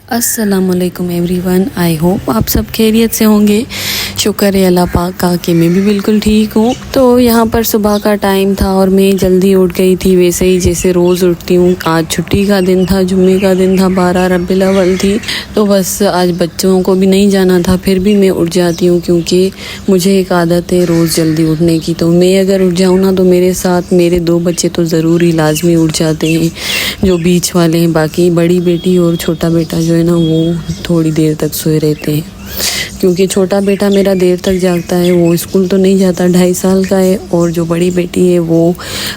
अस्सलामुअलैकुम everyone, I hope आप सब खैरियत से होंगे। शुक्र है अल्लाह पाक का कि मैं भी बिल्कुल ठीक हूँ। तो यहाँ पर सुबह का टाइम था और मैं जल्दी उठ गई थी, वैसे ही जैसे रोज़ उठती हूँ। आज छुट्टी का दिन था, जुम्मे का दिन था, 12 रबीउल अव्वल थी। तो बस आज बच्चों को भी नहीं जाना था, फिर भी मैं उठ जाती हूँ क्योंकि मुझे एक आदत है रोज़ जल्दी उठने की। तो मैं अगर उठ जाऊँ ना तो मेरे साथ मेरे 2 बच्चे तो ज़रूर ही लाजमी उठ जाते हैं, जो बीच वाले हैं। बाकी बड़ी बेटी और छोटा बेटा जो है ना वो थोड़ी देर तक सोए रहते हैं, क्योंकि छोटा बेटा मेरा देर तक जागता है। वो स्कूल तो नहीं जाता, 2.5 साल का है। और जो बड़ी बेटी है वो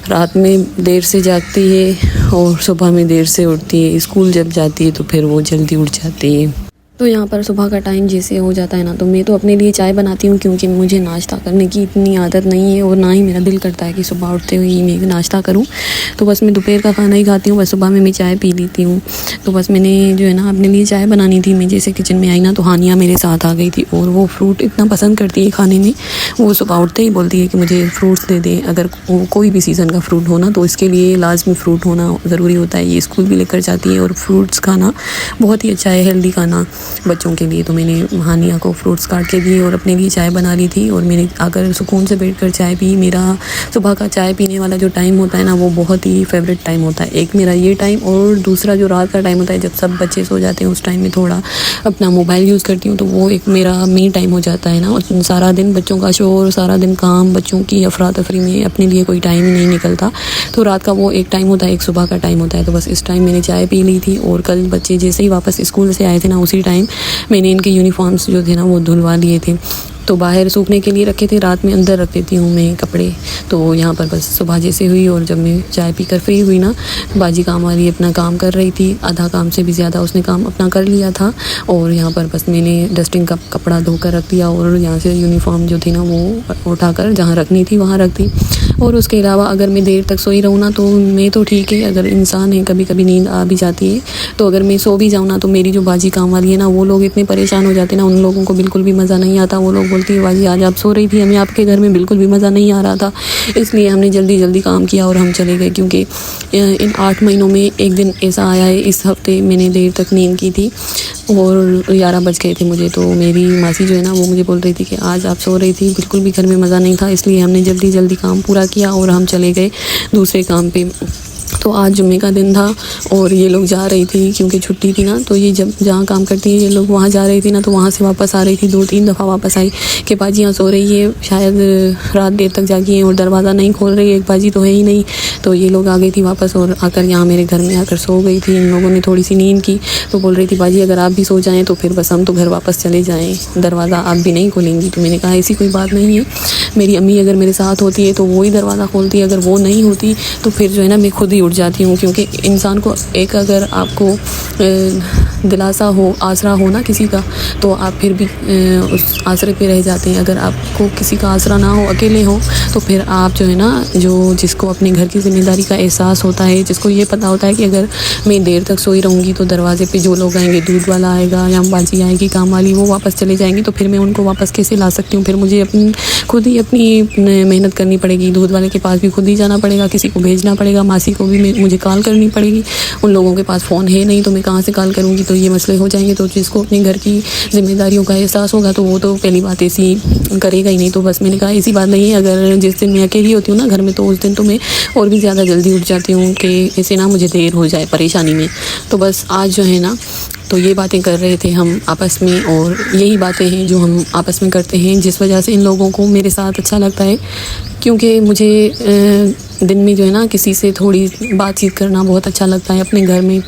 रात में देर से जागती है और सुबह में देर से उठती है। स्कूल जब जाती है तो फिर वो जल्दी उठ जाती है। तो यहाँ पर सुबह का टाइम जैसे हो जाता है ना तो मैं तो अपने लिए चाय बनाती हूँ, क्योंकि मुझे नाश्ता करने की इतनी आदत नहीं है और ना ही मेरा दिल करता है कि सुबह उठते हुए ही मैं नाश्ता करूँ। तो बस मैं दोपहर का खाना ही खाती हूँ, बस सुबह में मैं चाय पी लेती हूँ। तो बस मैंने जो है ना अपने लिए चाय बनानी थी। मैं जैसे किचन में आई ना तो हानिया मेरे साथ आ गई थी, और वो फ्रूट इतना पसंद करती है खाने में। वो सुबह उठते ही बोलती है कि मुझे फ्रूट्स दे दे। अगर कोई भी सीज़न का फ्रूट हो ना तो इसके लिए लाजमी फ्रूट होना ज़रूरी होता है। ये स्कूल भी लेकर जाती है और फ्रूट्स खाना बहुत ही अच्छा है, हेल्दी खाना बच्चों के लिए। तो मैंने हानिया को फ्रूट्स काट के दिए और अपने लिए चाय बना ली थी, और मैंने आकर सुकून से बैठकर चाय पी। मेरा सुबह का चाय पीने वाला जो टाइम होता है ना वो बहुत ही फेवरेट टाइम होता है। एक मेरा ये टाइम, और दूसरा जो रात का टाइम होता है जब सब बच्चे सो जाते हैं, उस टाइम में थोड़ा अपना मोबाइल यूज़ करती हूँ। तो वो एक मेरा मी टाइम हो जाता है ना। सारा दिन बच्चों का शोर, सारा दिन काम, बच्चों की अफरा तफरी में अपने लिए कोई टाइम ही नहीं निकलता। तो रात का वो एक टाइम होता है, एक सुबह का टाइम होता है। तो बस इस टाइम मैंने चाय पी ली थी, और कल बच्चे जैसे ही वापस स्कूल से आए थे ना उसी टाइम मैंने इनके यूनिफॉर्म्स जो थे ना वो धुलवा लिए थे। तो बाहर सूखने के लिए रखे थे, रात में अंदर रख देती हूँ मैं कपड़े। तो यहाँ पर बस सुबह जैसे हुई और जब मैं चाय पीकर फ्री हुई ना, बाजी काम वाली अपना काम कर रही थी। आधा काम से भी ज़्यादा उसने काम अपना कर लिया था। और यहाँ पर बस मैंने डस्टिंग का कपड़ा धोकर रख दिया, और यहाँ से यूनिफॉर्म जो थी ना वो उठाकर जहाँ रखनी थी वहाँ रख दी। और उसके अलावा अगर मैं देर तक सोई रहूँ ना तो मैं तो ठीक है, अगर इंसान है कभी कभी नींद आ भी जाती है। तो अगर मैं सो भी जाऊँ ना तो मेरी जो बाजी काम वाली है ना वो लोग इतने परेशान हो जाते हैं ना, उन लोगों को बिल्कुल भी मज़ा नहीं आता। वो लोग बोलती है बाजी आज आप सो रही थी, हमें आपके घर में बिल्कुल भी मज़ा नहीं आ रहा था, इसलिए हमने जल्दी जल्दी काम किया और हम चले गए। क्योंकि इन 8 महीनों में एक दिन ऐसा आया है, इस हफ्ते मैंने देर तक नींद की थी और 11 बज गए थे मुझे। तो मेरी मासी जो है ना वो मुझे बोल रही थी कि आज आप सो रही थी, बिल्कुल भी घर में मज़ा नहीं था, इसलिए हमने जल्दी जल्दी काम पूरा किया और हम चले गए दूसरे काम पे। तो आज जुम्मे का दिन था और ये लोग जा रही थी क्योंकि छुट्टी थी ना। तो ये जब जहाँ काम करती है ये लोग वहाँ जा रही थी ना, तो वहाँ से वापस आ रही थी। 2-3 दफ़ा वापस आई कि बाजी यहाँ सो रही है, शायद रात देर तक जागी है और दरवाज़ा नहीं खोल रही है, एक बाजी तो है ही नहीं। तो ये लोग आ गई थी वापस और आकर यहाँ मेरे घर में आकर सो गई थी। इन लोगों ने थोड़ी सी नींद की तो बोल रही थी बाजी अगर आप भी सो जाएँ तो फिर बस हम तो घर वापस चले जाएँ, दरवाज़ा आप भी नहीं खोलेंगी। तो मैंने कहा ऐसी कोई बात नहीं है, मेरी अम्मी अगर मेरे साथ होती है तो वो ही दरवाज़ा खोलती है, अगर वो नहीं होती तो फिर जो है ना मैं खुद ही उठ जाती हूँ। क्योंकि इंसान को एक अगर आपको दिलासा हो, आसरा हो ना किसी का, तो आप फिर भी उस आसरे पे रह जाते हैं। अगर आपको किसी का आसरा ना हो, अकेले हो, तो फिर आप जो है ना जिसको अपने घर की ज़िम्मेदारी का एहसास होता है, जिसको ये पता होता है कि अगर मैं देर तक सोई रहूँगी तो दरवाज़े पे जो लोग आएंगे, दूध वाला आएगा या बाजी आएगी काम वाली, वो वापस चले जाएंगे, तो फिर मैं उनको वापस कैसे ला सकती हूँ। फिर मुझे खुद ही अपनी मेहनत करनी पड़ेगी, दूध वाले के पास भी खुद ही जाना पड़ेगा, किसी को भेजना पड़ेगा, मासी को भी मुझे कॉल करनी पड़ेगी। उन लोगों के पास फ़ोन है नहीं तो मैं कहाँ से कॉल करूँगी, तो ये मसले हो जाएंगे। तो जिसको अपने घर की ज़िम्मेदारियों का एहसास होगा तो वो तो पहली बात ऐसी करेगा ही नहीं। तो बस मैंने कहा ऐसी बात नहीं है, अगर जिस दिन मैं अकेली होती हूँ ना घर में तो उस दिन तो मैं और भी ज़्यादा जल्दी उठ जाती हूँ कि ऐसे ना मुझे देर हो जाए परेशानी में। तो बस आज जो है ना तो ये बातें कर रहे थे हम आपस में, और यही बातें हैं जो हम आपस में करते हैं जिस वजह से इन लोगों को मेरे साथ अच्छा लगता है। क्योंकि मुझे दिन में जो है ना किसी से थोड़ी बातचीत करना बहुत अच्छा लगता है अपने घर में।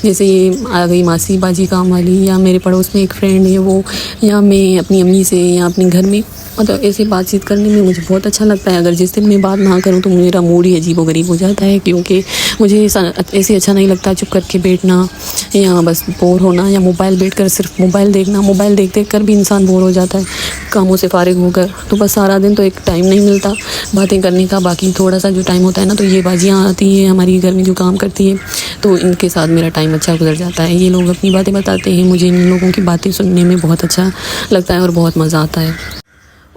जैसे ये आ गई मासी बाजी काम वाली, या मेरे पड़ोस में एक फ्रेंड है वो, या मैं अपनी अम्मी से या अपने घर में, मतलब ऐसे बातचीत करने में मुझे बहुत अच्छा लगता है। अगर जिस दिन मैं बात ना करूँ तो मेरा मूड ही अजीबोगरीब हो जाता है, क्योंकि मुझे ऐसे अच्छा नहीं लगता चुप करके बैठना या बस बोर होना, या मोबाइल बैठकर सिर्फ मोबाइल देखना। मोबाइल देख देख कर भी इंसान बोर हो जाता है कामों से फारिग होकर। तो बस सारा दिन तो एक टाइम नहीं मिलता बातें करने का। बाकी थोड़ा सा जो टाइम होता है ना तो ये बाजियाँ आती हैं हमारी घर में जो काम करती है, तो इनके साथ मेरा टाइम अच्छा गुजर जाता है। ये लोग अपनी बातें बताते हैं, मुझे इन लोगों की बातें सुनने में बहुत अच्छा लगता है और बहुत मज़ा आता है।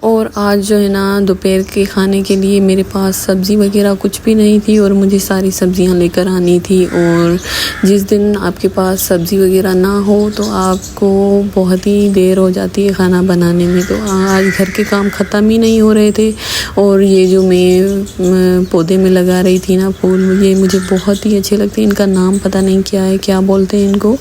और आज जो है ना दोपहर के खाने के लिए मेरे पास सब्ज़ी वगैरह कुछ भी नहीं थी और मुझे सारी सब्ज़ियां लेकर आनी थी। और जिस दिन आपके पास सब्ज़ी वगैरह ना हो तो आपको बहुत ही देर हो जाती है खाना बनाने में। तो आज घर के काम ख़त्म ही नहीं हो रहे थे। और ये जो मैं पौधे में लगा रही थी ना फूल, ये मुझे बहुत ही अच्छे लगते हैं। इनका नाम पता नहीं क्या है, क्या बोलते हैं इनको।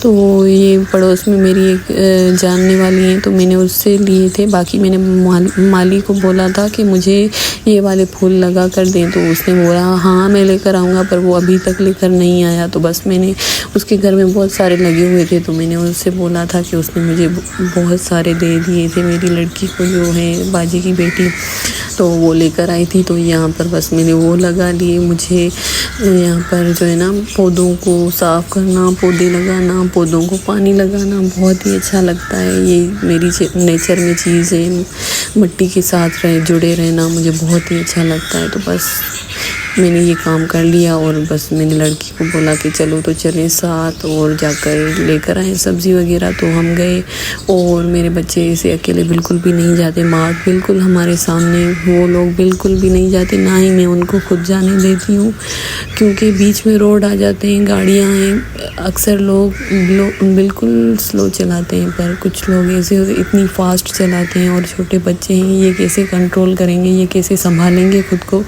तो ये पड़ोस में मेरी एक जानने वाली हैं, तो मैंने उससे लिए थे। बाकी मैंने माली को बोला था कि मुझे ये वाले फूल लगा कर दें, तो उसने बोला हाँ मैं लेकर आऊँगा, पर वो अभी तक लेकर नहीं आया। तो बस मैंने उसके घर में बहुत सारे लगे हुए थे, तो मैंने उससे बोला था कि उसने मुझे बहुत सारे दे दिए थे। मेरी लड़की को जो है बाजी की बेटी, तो वो लेकर आई थी। तो यहाँ पर बस मैंने वो लगा लिए। मुझे यहाँ पर जो है ना पौधों को साफ़ करना, पौधे लगाना, पौधों को पानी लगाना बहुत ही अच्छा लगता है। ये मेरी नेचर में चीज़ है। मिट्टी के साथ जुड़े रहना मुझे बहुत ही अच्छा लगता है। तो बस मैंने ये काम कर लिया और बस मैंने लड़की को बोला कि चलो तो चलें साथ और जाकर लेकर आए सब्ज़ी वगैरह। तो हम गए और मेरे बच्चे ऐसे अकेले बिल्कुल भी नहीं जाते। मार्ट बिल्कुल हमारे सामने, वो लोग बिल्कुल भी नहीं जाते, ना ही मैं उनको खुद जाने देती हूँ, क्योंकि बीच में रोड आ जाते हैं, गाड़ियाँ हैं। अक्सर लोग बिल्कुल स्लो चलाते हैं, पर कुछ लोग ऐसे इतनी फास्ट चलाते हैं। और छोटे बच्चे हैं, ये कैसे कंट्रोल करेंगे, ये कैसे संभालेंगे खुद को।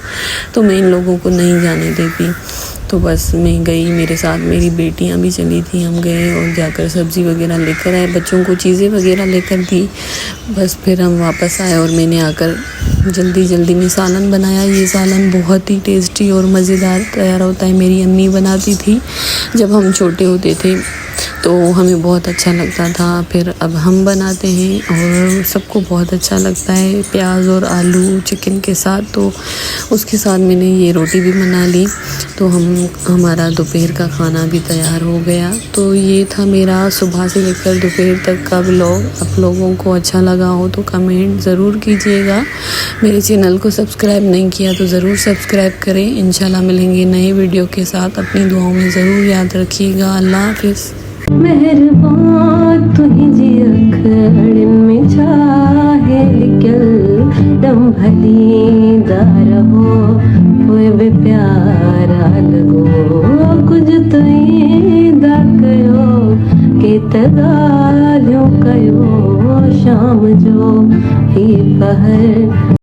तो मैं इन लोगों को नहीं जाने देती। तो बस मैं गई, मेरे साथ मेरी बेटियां भी चली थी। हम गए और जाकर सब्ज़ी वगैरह लेकर आए, बच्चों को चीज़ें वगैरह लेकर दी। बस फिर हम वापस आए और मैंने आकर जल्दी में सालन बनाया। ये सालन बहुत ही टेस्टी और मज़ेदार तैयार होता है। मेरी अम्मी बनाती थी जब हम छोटे होते थे, तो हमें बहुत अच्छा लगता था। फिर अब हम बनाते हैं और सबको बहुत अच्छा लगता है, प्याज और आलू चिकन के साथ। तो उसके साथ मैंने ये रोटी भी बना ली। तो हमारा दोपहर का खाना भी तैयार हो गया। तो ये था मेरा सुबह से लेकर दोपहर तक का व्लॉग। आप लोगों को अच्छा लगा हो तो कमेंट ज़रूर कीजिएगा। मेरे चैनल को सब्सक्राइब नहीं किया तो ज़रूर सब्सक्राइब करें। इंशाल्लाह मिलेंगे नए वीडियो के साथ। अपनी दुआओं में ज़रूर याद रखिएगा। अल्लाह हाफिज़। मेहरबान तुझी अखड़न में चाहे दम भलीदार हो, कोई भी प्यारा लगो कुछ तो दा कयो के तगालियों कयो शाम जो ही पहर।